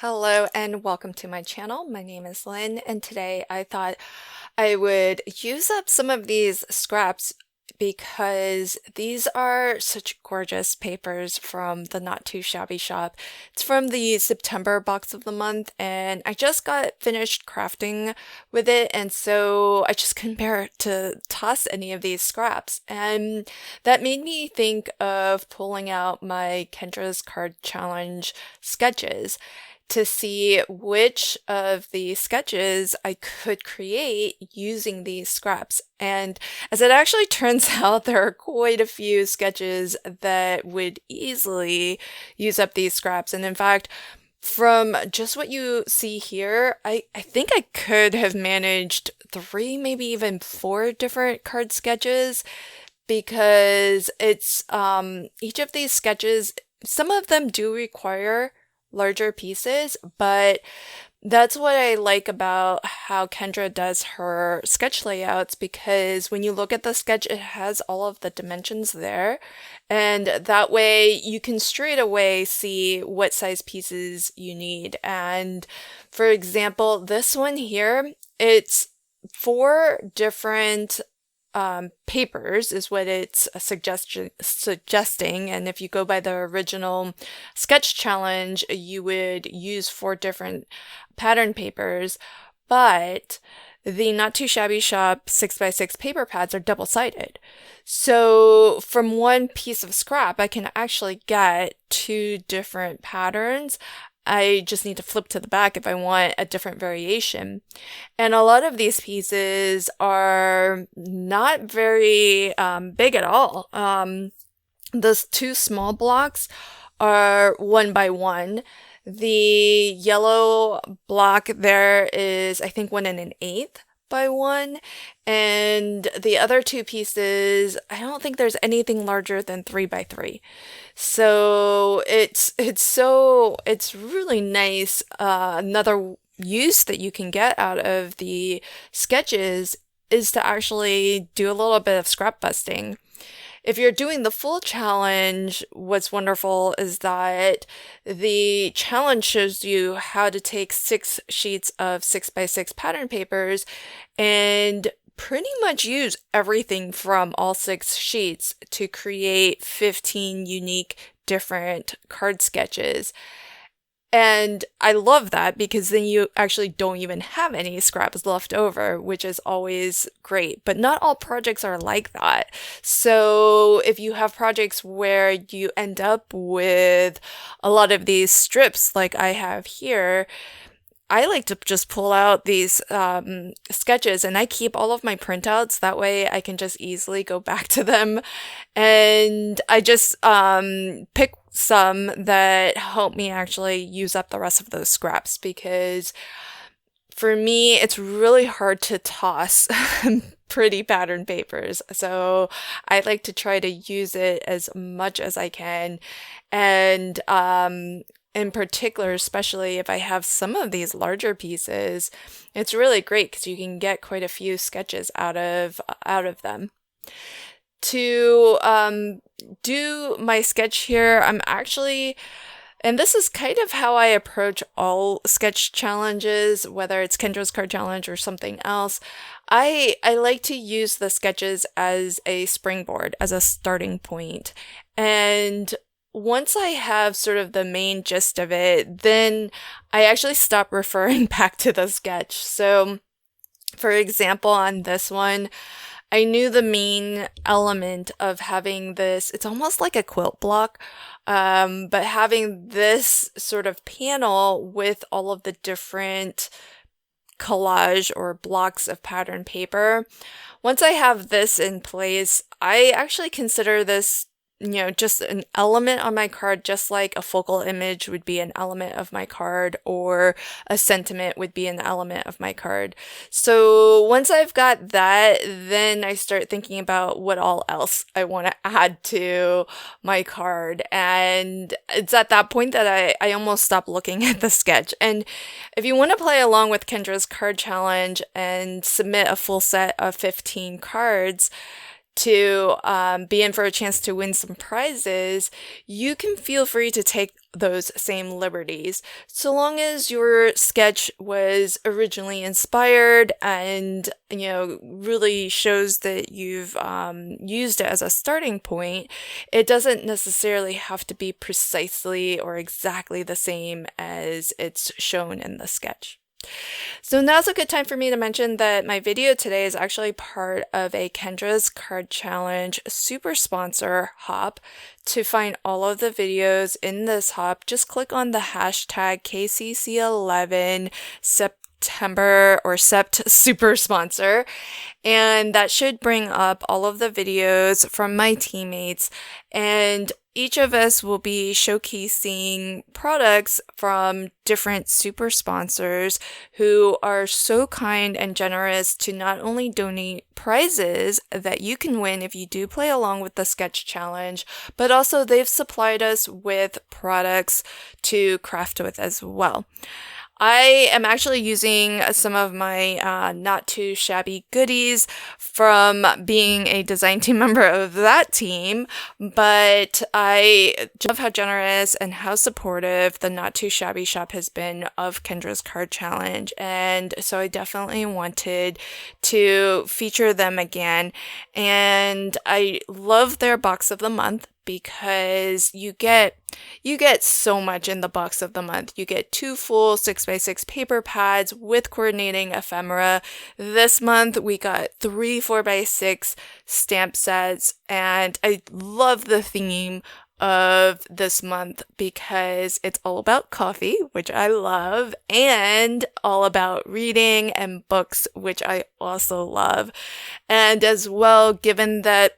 Hello and welcome to my channel. My name is Lynn, and today I thought I would use up some of these scraps because these are such gorgeous papers from the Not Too Shabby shop. It's from the September box of the month, and I just got finished crafting with it, and so I just couldn't bear to toss any of these scraps. And that made me think of pulling out my Kendra's Card Challenge sketches to see which of the sketches I could create using these scraps. And as it actually turns out, there are quite a few sketches that would easily use up these scraps. And in fact, from just what you see here, I think I could have managed 3, maybe even 4 different card sketches because it's each of these sketches, some of them do require larger pieces, but that's what I like about how Kendra does her sketch layouts, because when you look at the sketch, it has all of the dimensions there, and that way you can straight away see what size pieces you need. And for example, this one here, it's 4 different papers is what it's suggesting. And if you go by the original sketch challenge, you would use 4 different pattern papers, but the Not Too Shabby Shop 6x6 paper pads are double-sided. So from one piece of scrap, I can actually get 2 different patterns. I just need to flip to the back if I want a different variation. And a lot of these pieces are not very big at all. Those 2 small blocks are 1 by 1. The yellow block there is, I think, 1 1/8 by 1, and the other 2 pieces, I don't think there's anything larger than 3 by 3. So it's really nice. Another use that you can get out of the sketches is to actually do a little bit of scrap busting. If you're doing the full challenge, what's wonderful is that the challenge shows you how to take 6 sheets of 6x6 pattern papers and pretty much use everything from all 6 sheets to create 15 unique different card sketches. And I love that because then you actually don't even have any scraps left over, which is always great. But not all projects are like that. So if you have projects where you end up with a lot of these strips like I have here, I like to just pull out these sketches and I keep all of my printouts. That way I can just easily go back to them. And I just pick some that help me actually use up the rest of those scraps, because for me, it's really hard to toss pretty pattern papers. So I like to try to use it as much as I can. And in particular, especially if I have some of these larger pieces, it's really great because you can get quite a few sketches out of them. To do my sketch here, I'm actually, and this is kind of how I approach all sketch challenges, whether it's Kendra's Card Challenge or something else. I like to use the sketches as a springboard, as a starting point. And once I have sort of the main gist of it, then I actually stop referring back to the sketch. So, for example, on this one, I knew the main element of having this, it's almost like a quilt block, but having this sort of panel with all of the different collage or blocks of pattern paper. Once I have this in place, I actually consider this, just an element on my card, just like a focal image would be an element of my card, or a sentiment would be an element of my card. So once I've got that, then I start thinking about what all else I want to add to my card. And it's at that point that I almost stop looking at the sketch. And if you want to play along with Kendra's Card Challenge and submit a full set of 15 cards, to be in for a chance to win some prizes, you can feel free to take those same liberties, so long as your sketch was originally inspired and, really shows that you've used it as a starting point. It doesn't necessarily have to be precisely or exactly the same as it's shown in the sketch. So now's a good time for me to mention that my video today is actually part of a Kendra's Card Challenge super sponsor hop. To find all of the videos in this hop, just click on the hashtag KCC11 September or Sept super sponsor, and that should bring up all of the videos from my teammates, and each of us will be showcasing products from different super sponsors who are so kind and generous to not only donate prizes that you can win if you do play along with the sketch challenge, but also they've supplied us with products to craft with as well. I am actually using some of my not too shabby goodies from being a design team member of that team, but I love how generous and how supportive the Not Too Shabby shop has been of Kendra's Card Challenge, and so I definitely wanted to feature them again. And I love their box of the month because you get so much in the box of the month. You get 2 full 6x6 paper pads with coordinating ephemera. This month we got 3 4x6 stamp sets, and I love the theme of this month because it's all about coffee, which I love, and all about reading and books, which I also love. And as well, given that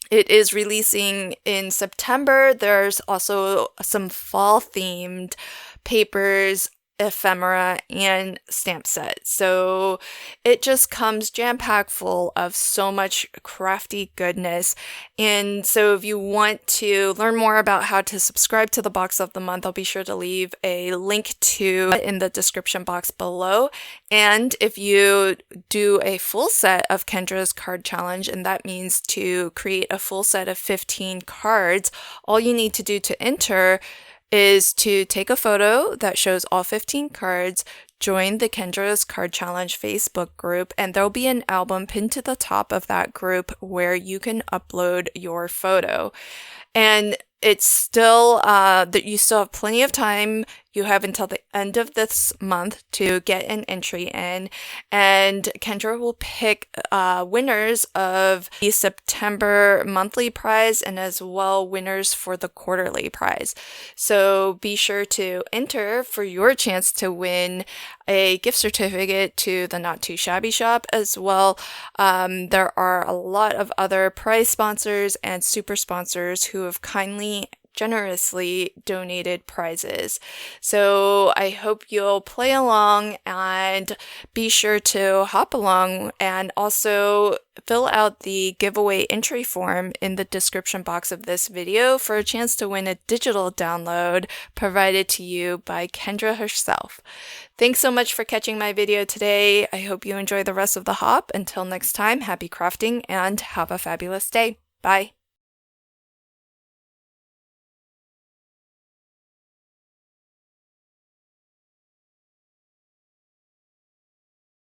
it is releasing in September, there's also some fall themed papers, ephemera, and stamp set. So it just comes jam-packed full of so much crafty goodness. And so if you want to learn more about how to subscribe to the box of the month, I'll be sure to leave a link to in the description box below. And if you do a full set of Kendra's Card Challenge, and that means to create a full set of 15 cards, all you need to do to enter is to take a photo that shows all 15 cards, join the Kendra's Card Challenge Facebook group, and there'll be an album pinned to the top of that group where you can upload your photo. And it's still that you still have plenty of time. You have until the end of this month to get an entry in, and Kendra will pick winners of the September monthly prize and as well winners for the quarterly prize. So be sure to enter for your chance to win a gift certificate to the Not Too Shabby shop as well. There are a lot of other prize sponsors and super sponsors who have kindly generously donated prizes. So I hope you'll play along and be sure to hop along, and also fill out the giveaway entry form in the description box of this video for a chance to win a digital download provided to you by Kendra herself. Thanks so much for catching my video today. I hope you enjoy the rest of the hop. Until next time, happy crafting and have a fabulous day. Bye.